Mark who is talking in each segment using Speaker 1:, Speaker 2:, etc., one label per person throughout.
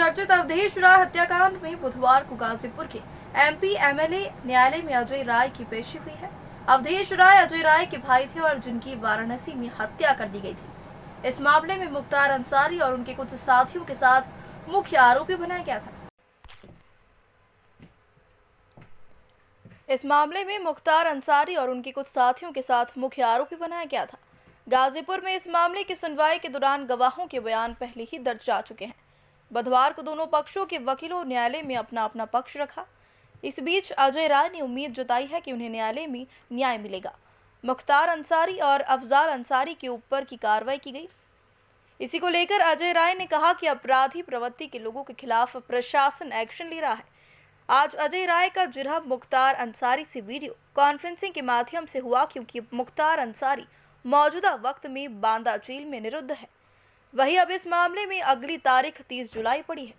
Speaker 1: चर्चित अवधेश राय हत्याकांड में बुधवार को गाजीपुर के एमपी एमएलए न्यायालय में अजय राय की पेशी हुई है। अवधेश राय अजय राय के भाई थे और जिनकी वाराणसी में हत्या कर दी गई थी। इस मामले में मुख्तार अंसारी और उनके कुछ साथियों के साथ मुख्य आरोपी बनाया गया था। इस मामले में मुख्तार अंसारी और उनके कुछ साथियों के साथ मुख्य आरोपी बनाया गया था। गाजीपुर में इस मामले की सुनवाई के दौरान गवाहों के बयान पहले ही दर्ज जा चुके हैं। बुधवार को दोनों पक्षों के वकीलों न्यायालय में अपना अपना पक्ष रखा। इस बीच अजय राय ने उम्मीद जताई है कि उन्हें न्यायालय में न्याय मिलेगा। मुख्तार अंसारी और अफजाल अंसारी के ऊपर की कार्रवाई की गई। इसी को लेकर अजय राय ने कहा कि अपराधी प्रवृत्ति के लोगों के खिलाफ प्रशासन एक्शन ले रहा है। आज अजय राय का जिरह मुख्तार अंसारी से वीडियो कॉन्फ्रेंसिंग के माध्यम से हुआ, क्योंकि मुख्तार अंसारी मौजूदा वक्त में बांदा जेल में निरुद्ध है। वहीं अब इस मामले में अगली तारीख 30 जुलाई पड़ी है।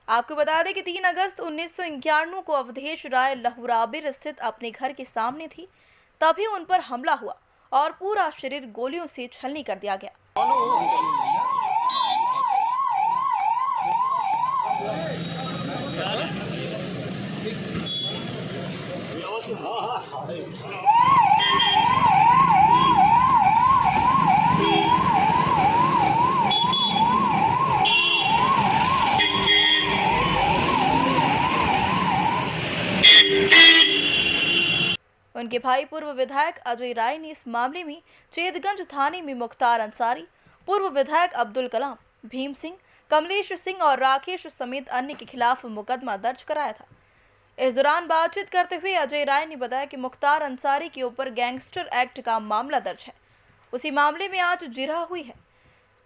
Speaker 1: आपको बता दें कि 3 अगस्त 1991 को अवधेश राय लहुराबिर स्थित अपने घर के सामने थी, तभी उन पर हमला हुआ और पूरा शरीर गोलियों से छलनी कर दिया गया। उनके भाई पूर्व विधायक अजय राय ने इस मामले में चेतगंज थाने में मुख्तार अंसारी, पूर्व विधायक अब्दुल कलाम, भीम सिंह, कमलेश सिंह और राकेश समेत अन्य के खिलाफ मुकदमा दर्ज कराया था। इस दौरान बातचीत करते हुए अजय राय ने बताया कि मुख्तार अंसारी के ऊपर गैंगस्टर एक्ट का मामला दर्ज है। उसी मामले में आज जिरह हुई है।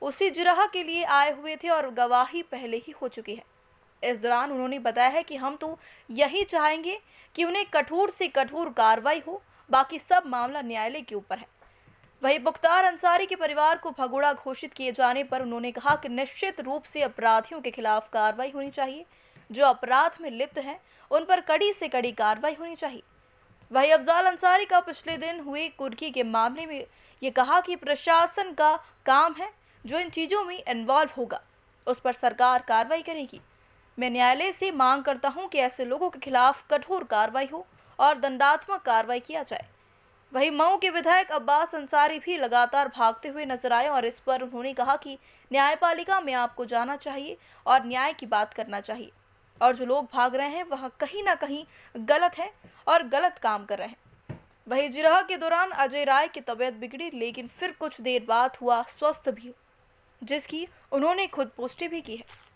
Speaker 1: उसी जिरह के लिए आए हुए थे और गवाही पहले ही हो चुकी है। इस दौरान उन्होंने बताया है कि हम तो यही चाहेंगे कि उन्हें कठोर से कठोर कार्रवाई हो, बाकी सब मामला न्यायालय के ऊपर है। वहीं मुख्तार अंसारी के परिवार को भगोड़ा घोषित किए जाने पर उन्होंने कहा कि निश्चित रूप से अपराधियों के खिलाफ कार्रवाई होनी चाहिए। जो अपराध में लिप्त हैं उन पर कड़ी से कड़ी कार्रवाई होनी चाहिए। वहीं अफजाल अंसारी का पिछले दिन हुए कुर्की के मामले में ये कहा कि प्रशासन का काम है, जो इन चीज़ों में इन्वॉल्व होगा उस पर सरकार कार्रवाई करेगी। मैं न्यायालय से मांग करता हूं कि ऐसे लोगों के खिलाफ कठोर कार्रवाई हो और दंडात्मक कार्रवाई किया जाए। वहीं मऊ के विधायक अब्बास अंसारी भी लगातार भागते हुए नजर आए और इस पर उन्होंने कहा कि न्यायपालिका में आपको जाना चाहिए और न्याय की बात करना चाहिए, और जो लोग भाग रहे हैं वह कहीं ना कहीं गलत है और गलत काम कर रहे हैं। वहीं जिरह के दौरान अजय राय की तबीयत बिगड़ी, लेकिन फिर कुछ देर बाद हुआ स्वस्थ भी, जिसकी उन्होंने खुद पुष्टि भी की है।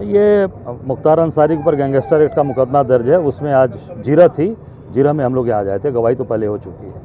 Speaker 2: ये मुख्तार अंसारी के ऊपर गैंगस्टर एक्ट का मुकदमा दर्ज है। उसमें आज जिरह थी, जिरह में हम लोग यहाँ जाए थे। गवाही तो पहले हो चुकी है।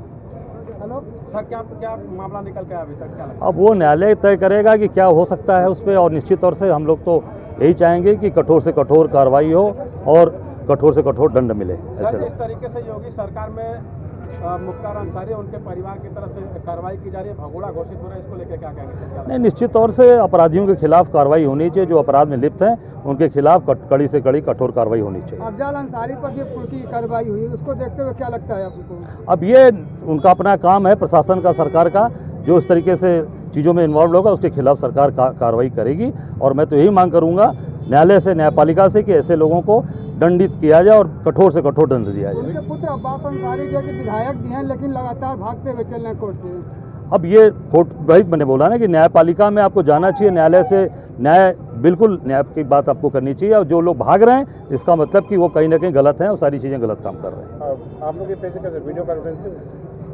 Speaker 3: हेलो सर, क्या मामला निकल के अभी तक क्या लगता है?
Speaker 2: अब वो न्यायालय तय करेगा कि क्या हो सकता है उस पर, और निश्चित तौर से हम लोग तो यही चाहेंगे कि कठोर से कठोर कार्रवाई हो और कठोर से कठोर दंड मिले। ऐसे
Speaker 3: इस तरीके से योगी सरकार में मुख्तार अंसारी और उनके परिवार की तरफ से कार्रवाई की जा रही है, भगोड़ा घोषित हो रहा है, इसको लेकर क्या कहेंगे?
Speaker 2: नहीं, निश्चित तौर से अपराधियों के खिलाफ कार्रवाई होनी चाहिए। जो अपराध में लिप्त हैं उनके खिलाफ कड़ी से कड़ी कठोर कार्रवाई होनी चाहिए।
Speaker 3: अफजाल अंसारी पर भी कुर्की कार्रवाई हुई, उसको देखते हुए क्या लगता है आपको?
Speaker 2: अब ये उनका अपना काम है, प्रशासन का, सरकार का। जो इस तरीके से चीज़ों में इन्वॉल्व होगा उसके खिलाफ सरकार कार्रवाई करेगी। और मैं तो यही मांग करूंगा न्यायालय से, न्यायपालिका से, कि ऐसे लोगों को दंडित किया जाए और कठोर से कठोर दंड दिया जाए।
Speaker 3: उनके पुत्र अब्बास अंसारी जो कि विधायक भी हैं, लेकिन लगातार भागते हुए चल रहे हैं कोर्ट से।
Speaker 2: अब ये कोर्ट, वही मैंने बोला ना कि न्यायपालिका में आपको जाना चाहिए, न्यायालय से न्याय, बिल्कुल न्याय की बात आपको करनी चाहिए। और जो लोग भाग रहे हैं इसका मतलब कि वो कहीं ना कहीं गलत हैं और सारी चीज़ें गलत काम कर रहे हैं।
Speaker 3: आप लोग ये पैसे कैसे वीडियो कॉन्फ्रेंसिंग?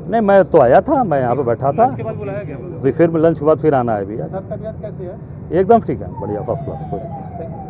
Speaker 2: नहीं, मैं तो आया था, मैं यहाँ पे बैठा था।
Speaker 3: उसके बाद बुलाया गया?
Speaker 2: फिर लंच के बाद फिर आना है भैया।
Speaker 3: सर तबियत कैसी है?
Speaker 2: एकदम ठीक है, बढ़िया, फर्स्ट क्लास।